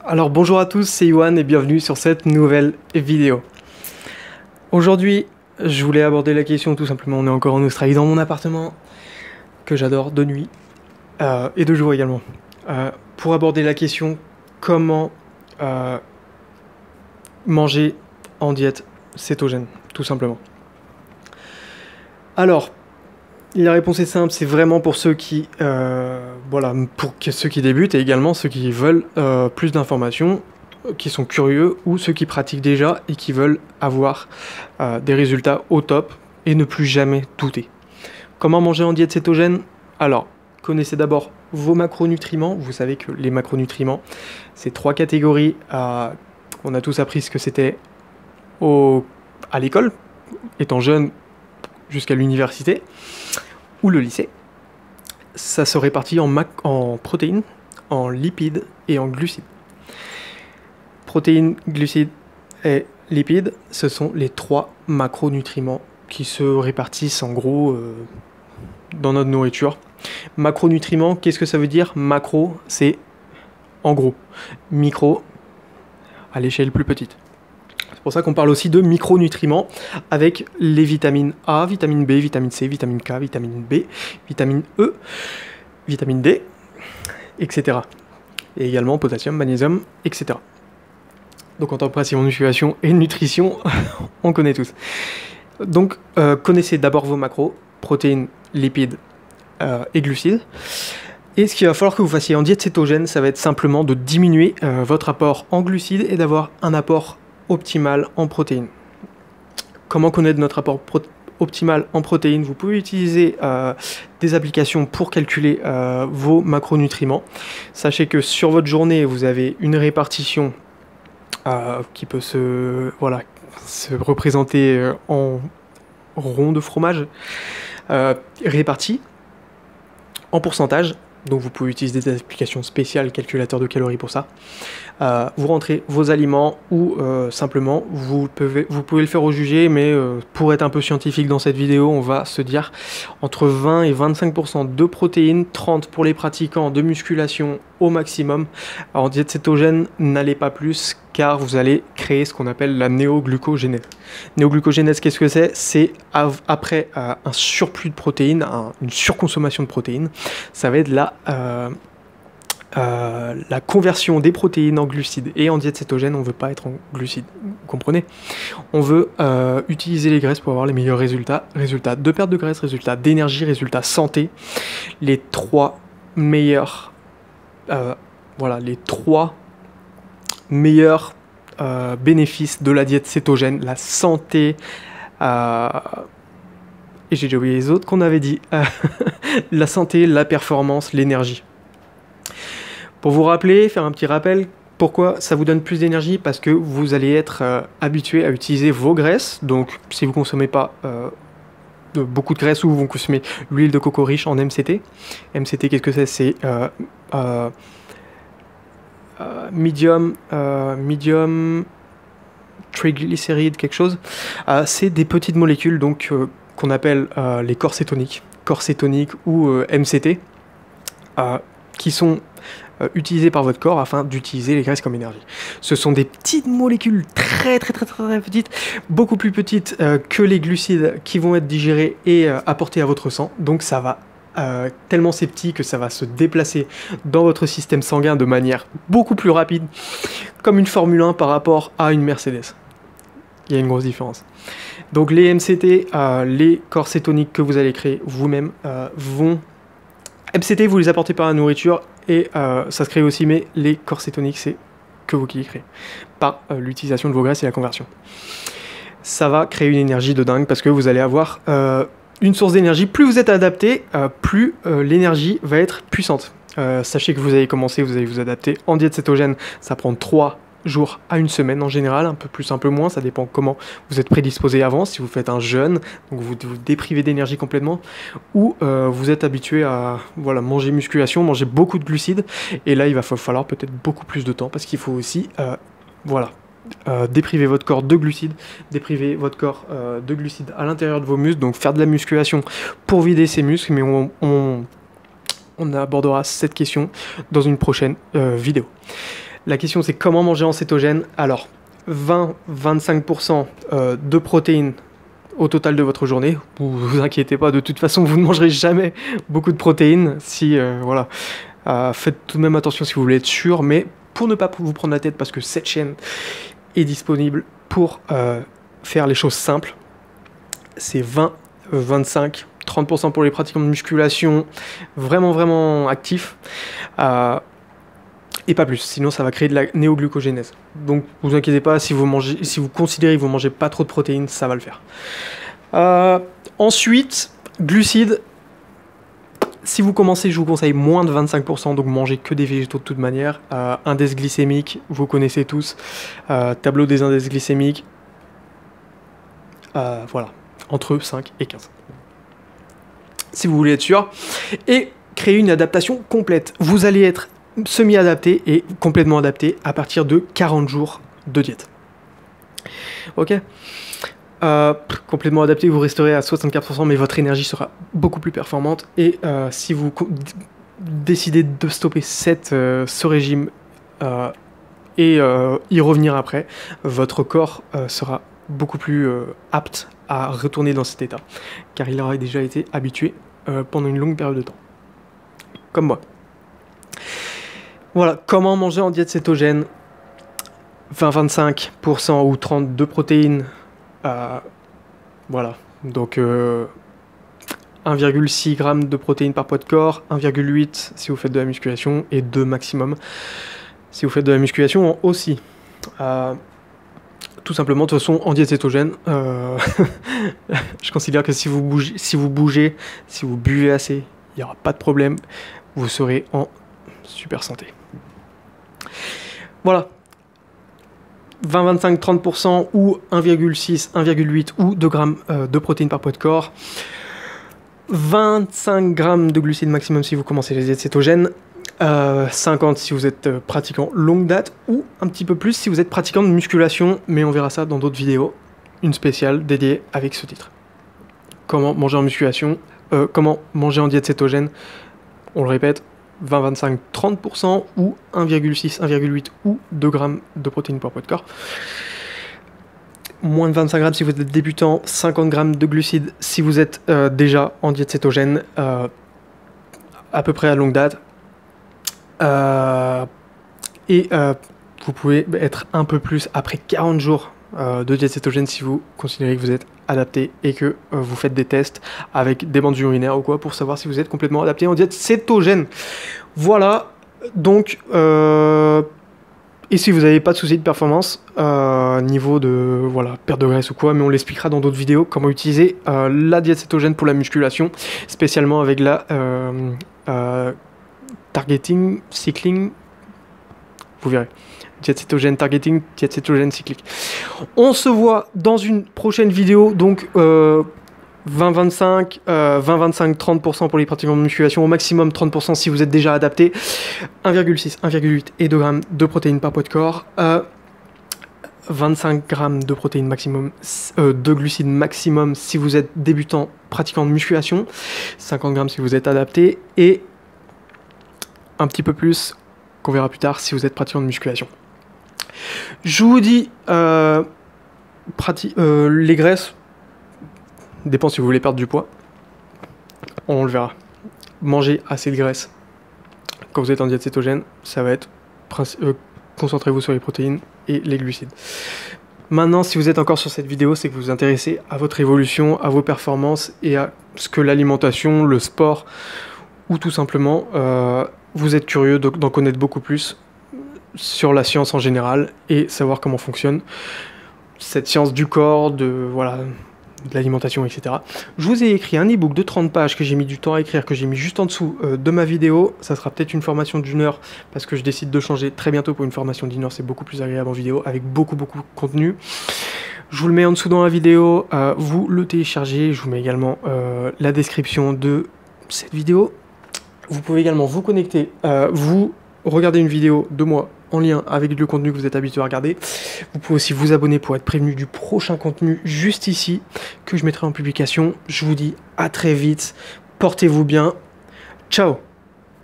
Alors bonjour à tous, c'est Yohan et bienvenue sur cette nouvelle vidéo. Aujourd'hui, je voulais aborder la question tout simplement, on est encore en Australie dans mon appartement, que j'adore de nuit, et de jour également. Pour aborder la question, comment manger en diète cétogène, tout simplement. Alors, la réponse est simple, c'est vraiment pour ceux qui, pour ceux qui débutent et également ceux qui veulent plus d'informations, qui sont curieux ou ceux qui pratiquent déjà et qui veulent avoir des résultats au top et ne plus jamais douter. Comment manger en diète cétogène? Alors, connaissez d'abord vos macronutriments. Vous savez que les macronutriments, c'est 3 catégories. On a tous appris ce que c'était à l'école, étant jeune jusqu'à l'université ou le lycée. Ça se répartit en protéines, en lipides et en glucides. Protéines, glucides et lipides, ce sont les 3 macronutriments qui se répartissent en gros dans notre nourriture. Macronutriments, qu'est-ce que ça veut dire? Macro, c'est en gros. Micro, à l'échelle plus petite. C'est pour ça qu'on parle aussi de micronutriments avec les vitamines A, vitamine B, vitamine C, vitamine K, vitamine B, vitamine E, vitamine D, etc. Et également potassium, magnésium, etc. Donc en tant que praticien en musculation et nutrition, on connaît tous. Donc connaissez d'abord vos macros, protéines, lipides et glucides. Et ce qu'il va falloir que vous fassiez en diète cétogène, ça va être simplement de diminuer votre apport en glucides et d'avoir un apport optimal en protéines. Comment connaître notre apport optimal en protéines? Vous pouvez utiliser des applications pour calculer vos macronutriments. Sachez que sur votre journée, vous avez une répartition qui peut se représenter en rond de fromage réparti en pourcentage. Donc vous pouvez utiliser des applications spéciales, calculateurs de calories pour ça. Vous rentrez vos aliments ou simplement vous pouvez le faire au jugé, mais pour être un peu scientifique dans cette vidéo, on va se dire entre 20 et 25% de protéines, 30 pour les pratiquants de musculation au maximum. Alors, en diète cétogène, n'allez pas plus car vous allez créer ce qu'on appelle la néoglucogénèse. Néoglucogénèse, qu'est-ce que c'est? C'est après un surplus de protéines, une surconsommation de protéines, ça va être la conversion des protéines en glucides. Et en diète cétogène, on ne veut pas être en glucides, vous comprenez? On veut utiliser les graisses pour avoir les meilleurs résultats. Résultats de perte de graisse, résultats d'énergie, résultats santé. Les 3 meilleurs les 3 meilleurs bénéfices de la diète cétogène, la santé, et j'ai déjà oublié les autres qu'on avait dit, la santé, la performance, l'énergie. Pour vous rappeler, faire un petit rappel, pourquoi ça vous donne plus d'énergie? Parce que vous allez être habitué à utiliser vos graisses. Donc si vous ne consommez pas beaucoup de graisse ou vous consommez l'huile de coco riche en MCT. MCT, qu'est-ce que c'est? C'est medium triglycéride, quelque chose. C'est des petites molécules donc qu'on appelle les corps cétoniques ou MCT, qui sont utilisés par votre corps afin d'utiliser les graisses comme énergie. Ce sont des petites molécules très petites, beaucoup plus petites que les glucides qui vont être digérés et apportés à votre sang. Donc ça va tellement c'est petit que ça va se déplacer dans votre système sanguin de manière beaucoup plus rapide, comme une Formule 1 par rapport à une Mercedes. Il y a une grosse différence. Donc les MCT, les corps cétoniques que vous allez créer vous-même, MCT, vous les apportez par la nourriture et ça se crée aussi, mais les corps cétoniques, c'est que vous qui les créez, par l'utilisation de vos graisses et la conversion. Ça va créer une énergie de dingue parce que vous allez avoir une source d'énergie. Plus vous êtes adapté, plus l'énergie va être puissante. Sachez que vous allez commencer, vous allez vous adapter en diète cétogène, ça prend 3 jours à une semaine en général, un peu plus, un peu moins, ça dépend comment vous êtes prédisposé avant, si vous faites un jeûne, donc vous déprivez d'énergie complètement, ou vous êtes habitué à manger musculation, manger beaucoup de glucides, et là il va falloir peut-être beaucoup plus de temps, parce qu'il faut aussi dépriver votre corps de glucides, dépriver votre corps de glucides à l'intérieur de vos muscles, donc faire de la musculation pour vider ses muscles, mais on abordera cette question dans une prochaine vidéo. La question c'est comment manger en cétogène. Alors 20-25% de protéines au total de votre journée. Vous inquiétez pas, de toute façon vous ne mangerez jamais beaucoup de protéines. Si voilà, faites tout de même attention si vous voulez être sûr, mais pour ne pas vous prendre la tête, parce que cette chaîne est disponible pour faire les choses simples. C'est 20, 25, 30% pour les pratiquants de musculation vraiment actifs. Et pas plus, sinon ça va créer de la néoglucogénèse. Donc vous inquiétez pas, si vous considérez que vous mangez pas trop de protéines, ça va le faire. Ensuite, glucides. Si vous commencez, je vous conseille moins de 25%, donc mangez que des végétaux de toute manière. Index glycémique, vous connaissez tous. Tableau des index glycémiques. Voilà, entre 5 et 15. Si vous voulez être sûr. Et créer une adaptation complète. Vous allez être semi-adapté et complètement adapté à partir de 40 jours de diète. Ok, complètement adapté, vous resterez à 64%, mais votre énergie sera beaucoup plus performante. Et si vous décidez de stopper ce régime et y revenir après, votre corps sera beaucoup plus apte à retourner dans cet état, car il aura déjà été habitué pendant une longue période de temps, comme moi. Voilà, comment manger en diète cétogène. 20-25% ou 30% de protéines. Voilà, donc 1,6 g de protéines par poids de corps, 1,8 si vous faites de la musculation, et 2 maximum si vous faites de la musculation aussi. Tout simplement, de toute façon, en diète cétogène, je considère que si vous bougez, si vous buvez assez, il n'y aura pas de problème, vous serez en super santé. Voilà. 20, 25, 30% ou 1,6, 1,8 ou 2 grammes de protéines par poids de corps. 25 grammes de glucides maximum si vous commencez les diètes cétogènes. 50 si vous êtes pratiquant longue date, ou un petit peu plus si vous êtes pratiquant de musculation, mais on verra ça dans d'autres vidéos. Une spéciale dédiée avec ce titre. Comment manger en musculation, comment manger en diète cétogène, on le répète. 20, 25, 30% ou 1,6, 1,8 ou 2 grammes de protéines par poids de corps. Moins de 25 grammes si vous êtes débutant, 50 grammes de glucides si vous êtes déjà en diète cétogène, à peu près à longue date. Vous pouvez être un peu plus après 40 jours de diète cétogène si vous considérez que vous êtes adapté et que vous faites des tests avec des bandes urinaires ou quoi pour savoir si vous êtes complètement adapté en diète cétogène. Voilà, donc et si vous n'avez pas de soucis de performance niveau de voilà, perte de graisse ou quoi, mais on l'expliquera dans d'autres vidéos comment utiliser la diète cétogène pour la musculation, spécialement avec la targeting, cycling, vous verrez. Diète cétogène targeting, diète cétogène cyclique. On se voit dans une prochaine vidéo, donc 20-25, 30% pour les pratiquants de musculation, au maximum 30% si vous êtes déjà adapté, 1,6, 1,8 et 2 grammes de protéines par poids de corps, 25 grammes de protéines maximum, de glucides maximum si vous êtes débutant pratiquant de musculation, 50 grammes si vous êtes adapté, et un petit peu plus qu'on verra plus tard si vous êtes pratiquant de musculation. Je vous dis, les graisses, dépend si vous voulez perdre du poids, on le verra. Mangez assez de graisse quand vous êtes en diète cétogène, ça va être, concentrez-vous sur les protéines et les glucides. Maintenant, si vous êtes encore sur cette vidéo, c'est que vous vous intéressez à votre évolution, à vos performances et à ce que l'alimentation, le sport, ou tout simplement, vous êtes curieux d'en connaître beaucoup plus sur la science en général et savoir comment fonctionne cette science du corps, de l'alimentation, etc. Je vous ai écrit un e-book de 30 pages que j'ai mis du temps à écrire, que j'ai mis juste en dessous de ma vidéo. Ça sera peut-être une formation d'1 heure parce que je décide de changer très bientôt pour une formation d'1 heure. C'est beaucoup plus agréable en vidéo avec beaucoup de contenu. Je vous le mets en dessous dans la vidéo, vous le téléchargez. Je vous mets également la description de cette vidéo. Vous pouvez également vous connecter, vous regardez une vidéo de moi en lien avec le contenu que vous êtes habitué à regarder. Vous pouvez aussi vous abonner pour être prévenu du prochain contenu juste ici que je mettrai en publication. Je vous dis à très vite, portez-vous bien, ciao.